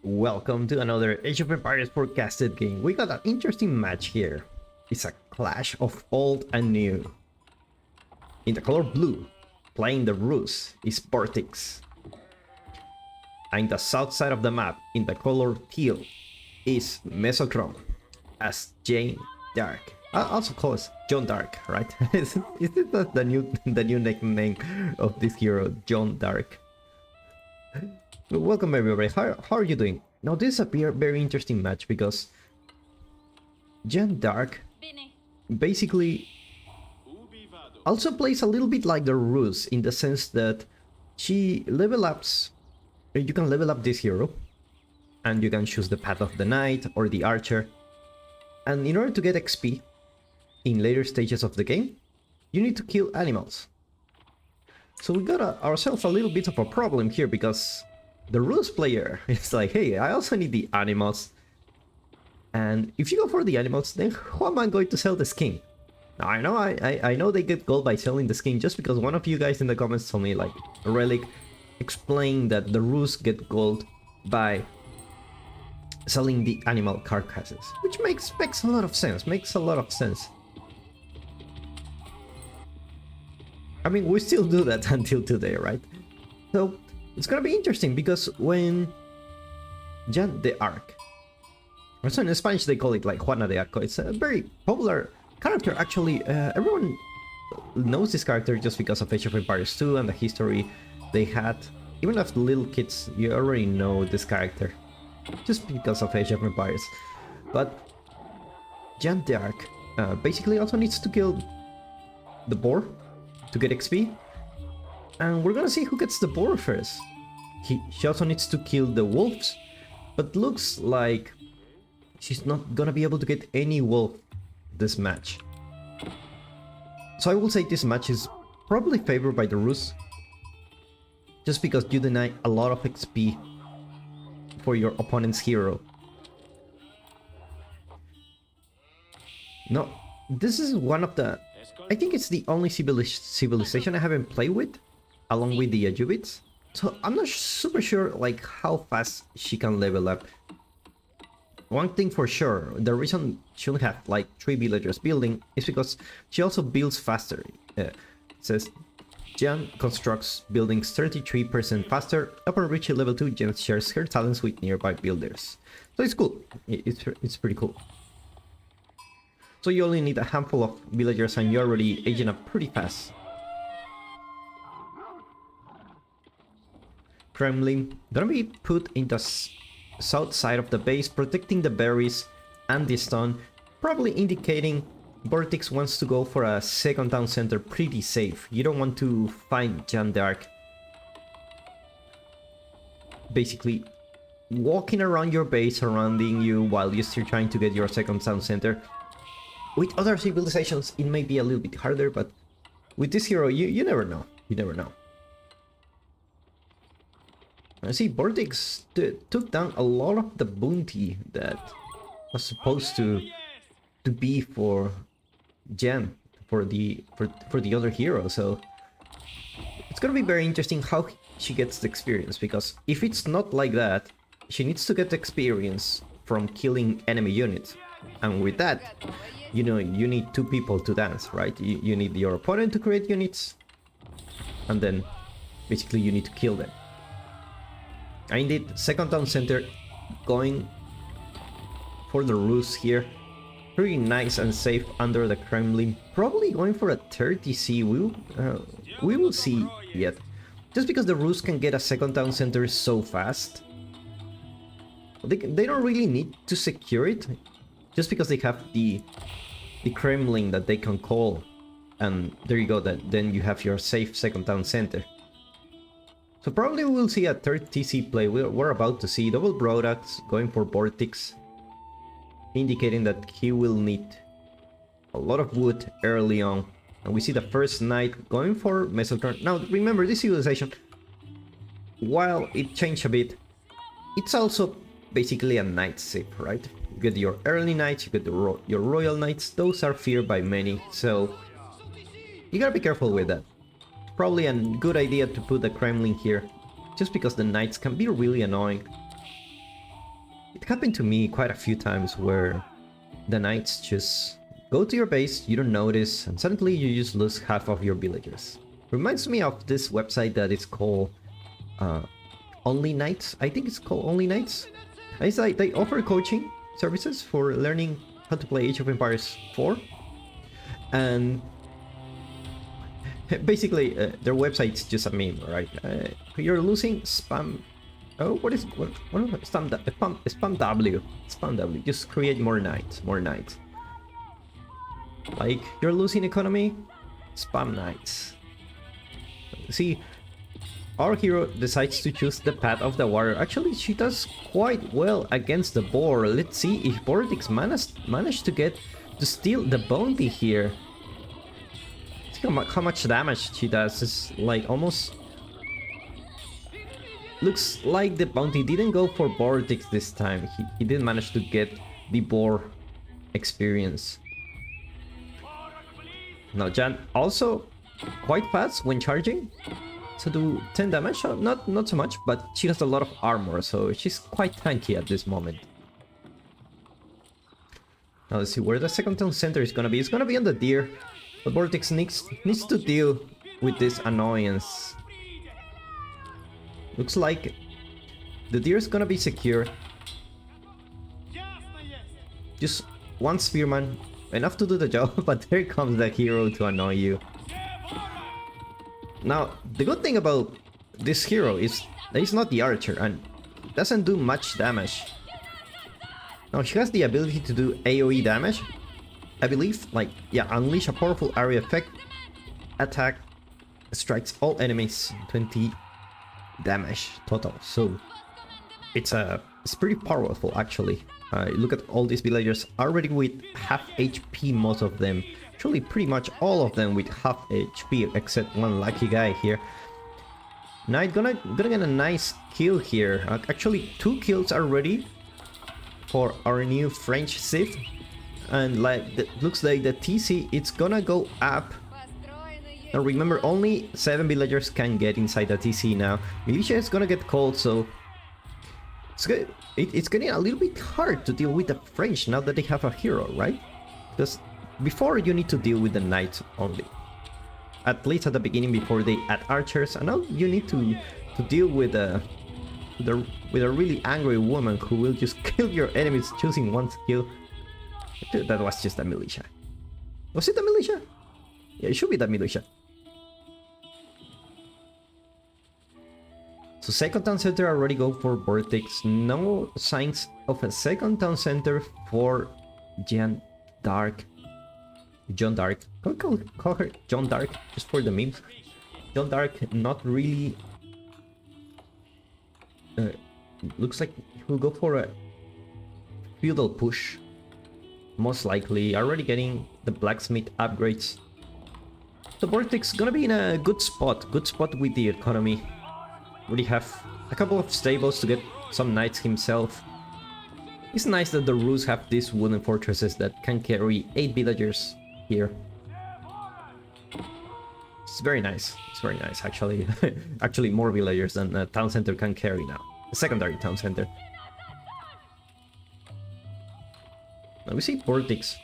Welcome to another Age of Empires forecasted game. We got an interesting match here. It's a clash of old and new. In the color blue, playing the Rus, is Vortex. And in the south side of the map, in the color teal, is mesotron as Jeanne Dark. I also call it John Dark, right? is it the new nickname of this hero, John Dark? Welcome everybody. How are you doing? Now this is a very interesting match because Jeanne Dark basically also plays a little bit like the Rus in the sense that she level ups. You can level up this hero and you can choose the path of the knight or the archer, and in order to get XP in later stages of the game you need to kill animals. So we got ourselves a little bit of a problem here because the Rus player is like, hey, I also need the animals. And if you go for the animals, then how am I going to sell the skin? Now, I know they get gold by selling the skin just because one of you guys in the comments told me, like, Relic explained that the Rus get gold by selling the animal carcasses, which makes a lot of sense. I mean, we still do that until today, right? So it's gonna be interesting because when Jeanne d'Arc, also in Spanish they call it like Juana de Arco, it's a very popular character actually. Everyone knows this character just because of Age of Empires 2 and the history they had. Even as little kids, you already know this character just because of Age of Empires. But Jeanne d'Arc basically also needs to kill the boar to get XP. And we're gonna see who gets the boar first. She also needs to kill the wolves, but looks like she's not gonna be able to get any wolf this match. So I will say this match is probably favored by the Rus, just because you deny a lot of XP for your opponent's hero. No, this is one of the... I think it's the only civilization I haven't played with, along with the Ajuvits. So I'm not super sure like how fast she can level up. One thing for sure, the reason she only have like 3 villagers building is because she also builds faster. It says Jeanne constructs buildings 33% faster. Upon reaching level 2, Jeanne shares her talents with nearby builders. So it's cool. It's pretty cool. So you only need a handful of villagers and you're already aging up pretty fast. Kremlin gonna be put in the south side of the base, protecting the berries and the stone, probably indicating Vortex wants to go for a second town center pretty safe. You don't want to find Jeanne d'Arc basically walking around your base, surrounding you while you're still trying to get your second town center. With other civilizations it may be a little bit harder, but with this hero you never know. You never know. I see Vortex took down a lot of the bounty that was supposed to be for Jeanne, for the other hero. So it's gonna be very interesting how she gets the experience, because if it's not like that, she needs to get the experience from killing enemy units, and with that, you know, you need 2 people to dance, right? You need your opponent to create units, and then basically you need to kill them. And indeed, second town center going for the Rus here. Pretty nice and safe under the Kremlin. Probably going for a 30C. We will see yet. Just because the Rus can get a second town center so fast. They don't really need to secure it, just because they have the Kremlin that they can call. And there you go, then you have your safe second town center. So probably we'll see a third TC play. We're about to see double Brodax going for Vortex, indicating that he will need a lot of wood early on. And we see the first knight going for mesotron. Now remember, this civilization, while it changed a bit, it's also basically a knight ship, right? You get your early knights, you get your royal knights. Those are feared by many, so you gotta be careful with that. Probably a good idea to put the Kremlin here, just because the knights can be really annoying. It happened to me quite a few times where the knights just go to your base, you don't notice, and suddenly you just lose half of your villagers. Reminds me of this website that is called Only Knights. I think it's called Only Knights. It's like they offer coaching services for learning how to play Age of Empires 4. And basically, their website's just a meme, right? You're losing spam. Oh, what is spam? Spam W. Spam W. Just create more knights. More knights. Like you're losing economy. Spam knights. See, our hero decides to choose the path of the warrior. Actually, she does quite well against the boar. Let's see if Vortex managed to get to steal the bounty here. See how much damage she does. It's like almost... Looks like the bounty didn't go for Vortex this time. He didn't manage to get the boar experience. Now Jeanne also quite fast when charging. To do 10 damage, not so much, but she has a lot of armor, so she's quite tanky at this moment. Now let's see where the second town center is gonna be. It's gonna be on the deer, but Vortex needs to deal with this annoyance. Looks like the deer is gonna be secure. Just one spearman, enough to do the job, but there comes the hero to annoy you. Now, the good thing about this hero is that he's not the archer and doesn't do much damage. Now, she has the ability to do AoE damage, I believe. Like, yeah, unleash a powerful area effect. Attack strikes all enemies. 20 damage total. So, it's pretty powerful, actually. Look at all these villagers already with half HP, most of them. Actually, pretty much all of them with half HP, except one lucky guy here. Knight gonna get a nice kill here. Actually, 2 kills already for our new French Civ. And like, looks like the TC, it's gonna go up. Now remember, only 7 villagers can get inside the TC now. Militia is gonna get cold, so it's getting a little bit hard to deal with the French now that they have a hero, right? Because before you need to deal with the knights only, at least at the beginning before they add archers, and now you need to deal with a really angry woman who will just kill your enemies choosing one skill. That was just a militia. Was it a militia? Yeah, it should be the militia. So second town center already go for Vortex. No signs of a second town center for Jeanne Dark. John Dark. Can we call her John Dark just for the memes? John Dark, not really. Looks like he'll go for a feudal push. Most likely, already getting the blacksmith upgrades. The Vortex gonna be in a good spot with the economy. Already have a couple of stables to get some knights himself. It's nice that the Rus have these wooden fortresses that can carry 8 villagers here. It's very nice. It's very nice, actually. Actually, more villagers than a town center can carry now. A secondary town center. Now we see Vortex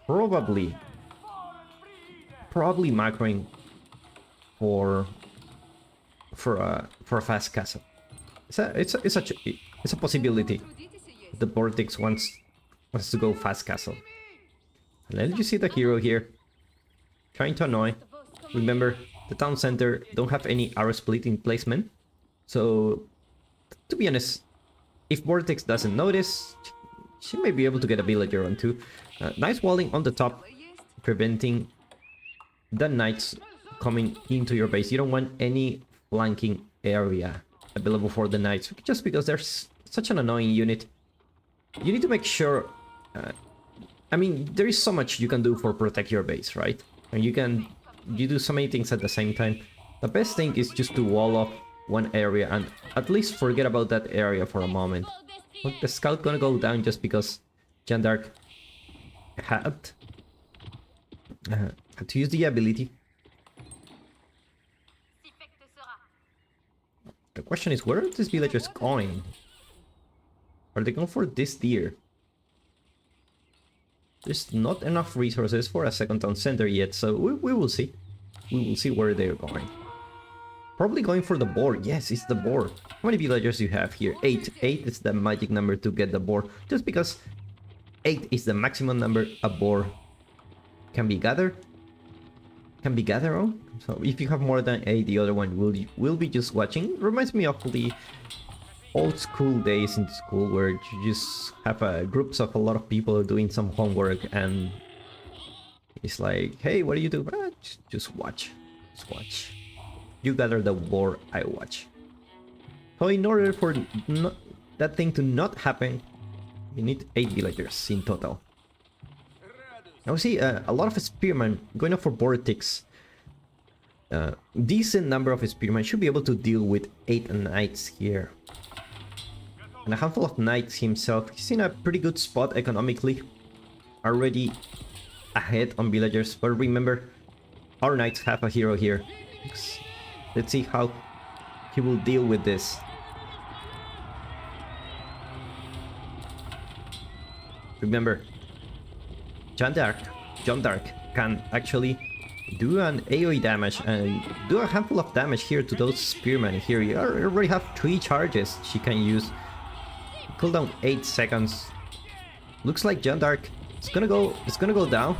probably macroing for a fast castle. It's a possibility. The Vortex wants to go fast castle. And then you see the hero here trying to annoy. Remember, the town center don't have any arrow splitting placement, so to be honest, if Vortex doesn't notice, she may be able to get a villager on too. Nice walling on the top, preventing the knights coming into your base. You don't want any flanking area available for the knights, just because there's such an annoying unit. You need to make sure... I mean, there is so much you can do for protect your base, right? And you do so many things at the same time. The best thing is just to wall off one area and at least forget about that area for a moment. Look, the scout gonna go down just because Jeanne d'Arc had to use the ability. The question is, where are these villagers going? Are they going for this deer? There's not enough resources for a second town center yet, so we will see. We will see where they're going. Probably going for the boar. Yes, it's the boar. How many villagers do you have here? 8. 8 is the magic number to get the boar. Just because 8 is the maximum number a boar can be gathered. Can be gathered on. So if you have more than 8, the other one will be just watching. Reminds me of the old school days in school where you just have groups of a lot of people doing some homework and it's like, hey, what do you do? Just watch. Just watch. You gather the boar, I watch. So in order for that thing to not happen, you need 8 villagers in total. Now we see a lot of spearmen going up for vortex. Decent number of spearmen should be able to deal with 8 knights here. And a handful of knights himself. He's in a pretty good spot economically. Already ahead on villagers. But remember, our knights have a hero here. Let's see how he will deal with this. Remember, Jeanne d'Arc can actually do an AoE damage and do a handful of damage here to those spearmen here. You already have 3 charges she can use. Cooldown 8 seconds. Looks like Jeanne d'Arc is gonna go down.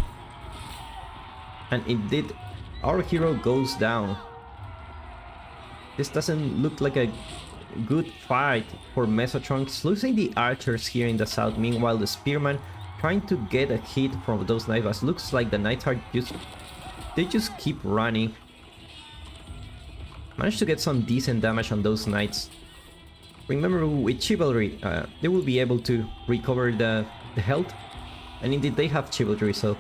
And indeed, our hero goes down. This doesn't look like a good fight for mesotron. He's losing the archers here in the south. Meanwhile, the spearmen trying to get a hit from those knights. Looks like the knights are they just keep running. Managed to get some decent damage on those knights. Remember, with chivalry, they will be able to recover the health. And indeed, they have chivalry, so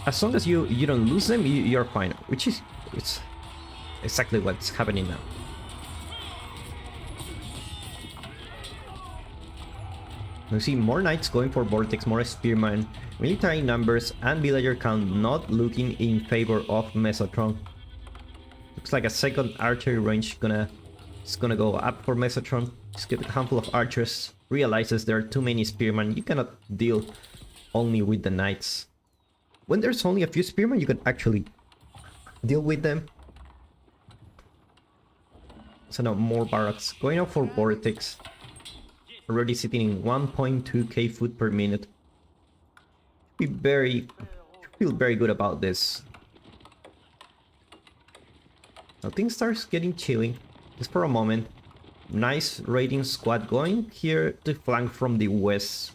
as long as you don't lose them, you're fine. Which is it's exactly what's happening now. You see more knights going for vortex, more spearmen, military numbers, and villager count not looking in favor of mesotron. Looks like a second archery range is gonna go up for mesotron. Just get a handful of archers. Realizes there are too many spearmen. You cannot deal only with the knights. When there's only a few spearmen, you can actually deal with them. So now more barracks going out for vortex. Already sitting in 1.2k foot per minute. Feel very good about this. Now things starts getting chilling just for a moment. Nice raiding squad going here to flank from the west.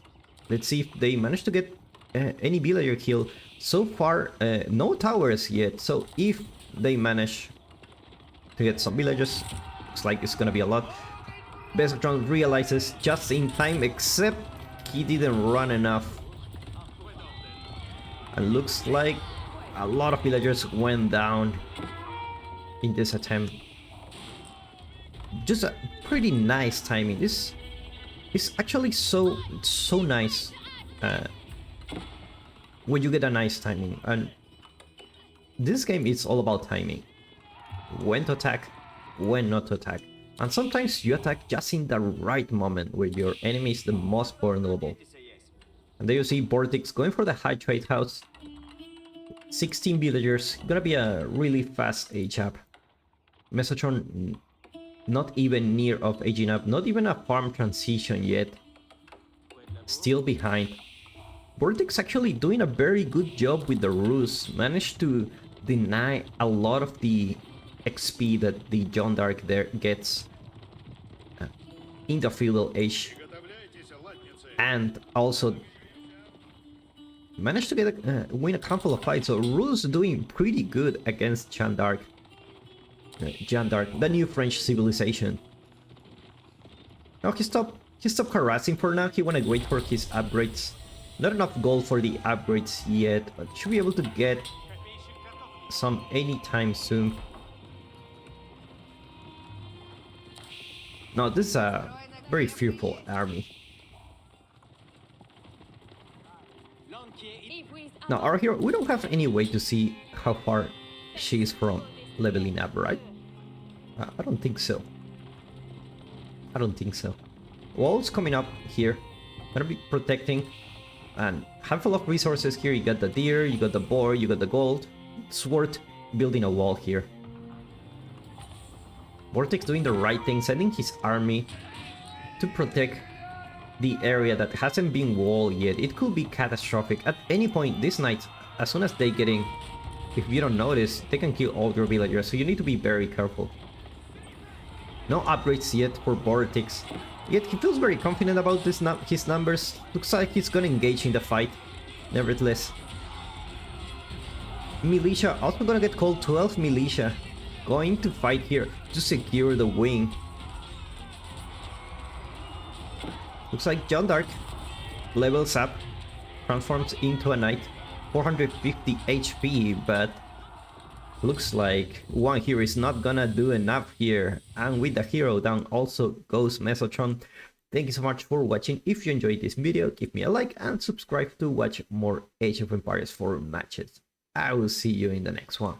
Let's see if they manage to get any villager kill. So far, no towers yet. So if they manage to get some villagers, looks like it's gonna be a lot. Mesotron realizes just in time, except he didn't run enough. And looks like a lot of villagers went down in this attempt. Just a pretty nice timing. This is actually so nice when you get a nice timing. And this game is all about timing. When to attack, when not to attack. And sometimes you attack just in the right moment where your enemy is the most vulnerable. And there you see Vortex going for the high trade house. 16 villagers, gonna be a really fast age up. Mesotron not even near of aging up, not even a farm transition yet. Still behind. Vortex actually doing a very good job with the ruse. Managed to deny a lot of the XP that the Jeanne d'Arc there gets in the feudal age, and also managed to get win a couple of fights. So Ruse doing pretty good against Jeanne d'Arc. Jeanne d'Arc, the new French civilization. Now he stopped harassing for now. He wanna wait for his upgrades. Not enough gold for the upgrades yet, but should be able to get some anytime soon. Now this is a very fearful army. Now our hero, we don't have any way to see how far she is from leveling up, right? I don't think so. I don't think so. Walls coming up here. Gonna be protecting. And handful of resources here. You got the deer, you got the boar, you got the gold. It's worth building a wall here. Vortex doing the right thing, sending his army to protect the area that hasn't been walled yet. It could be catastrophic. At any point, these knights, as soon as they get in, if you don't notice, they can kill all your villagers, so you need to be very careful. No upgrades yet for Vortex. Yet he feels very confident about his numbers. Looks like he's gonna engage in the fight. Nevertheless. Militia also gonna get called. 12 militia going to fight here to secure the wing. Looks like John Dark levels up, transforms into a knight. 450 HP, but looks like one hero is not gonna do enough here. And with the hero down also goes Mesotron. Thank you so much for watching. If you enjoyed this video, give me a like and subscribe to watch more Age of Empires 4 matches. I will see you in the next one.